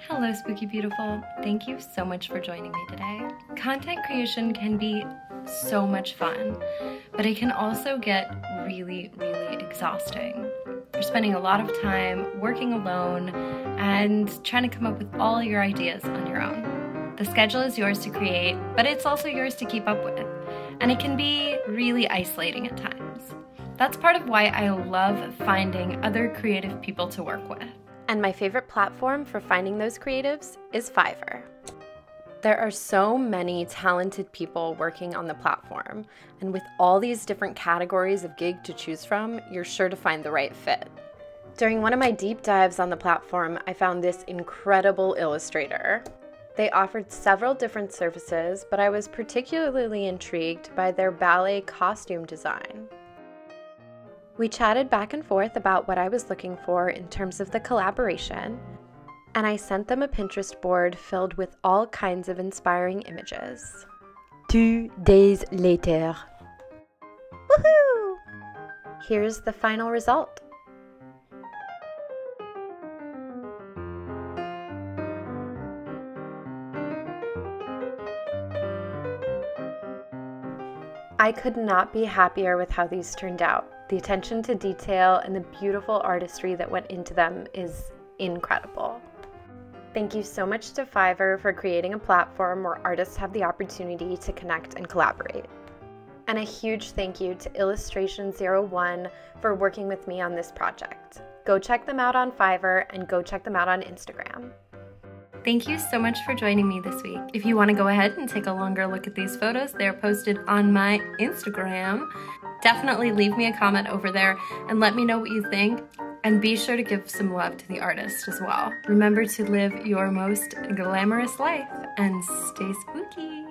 Hello, Spooky Beautiful. Thank you so much for joining me today. Content creation can be so much fun, but it can also get really, really exhausting. You're spending a lot of time working alone and trying to come up with all your ideas on your own. The schedule is yours to create, but it's also yours to keep up with, and it can be really isolating at times. That's part of why I love finding other creative people to work with. And my favorite platform for finding those creatives is Fiverr. There are so many talented people working on the platform, and with all these different categories of gig to choose from, you're sure to find the right fit. During one of my deep dives on the platform, I found this incredible illustrator. They offered several different services, but I was particularly intrigued by their ballet costume design. We chatted back and forth about what I was looking for in terms of the collaboration, and I sent them a Pinterest board filled with all kinds of inspiring images. 2 days later. Woohoo! Here's the final result. I could not be happier with how these turned out. The attention to detail and the beautiful artistry that went into them is incredible. Thank you so much to Fiverr for creating a platform where artists have the opportunity to connect and collaborate. And a huge thank you to Illustration01 for working with me on this project. Go check them out on Fiverr and go check them out on Instagram. Thank you so much for joining me this week. If you want to go ahead and take a longer look at these photos, they're posted on my Instagram. Definitely leave me a comment over there and let me know what you think. And be sure to give some love to the artist as well. Remember to live your most glamorous life and stay spooky.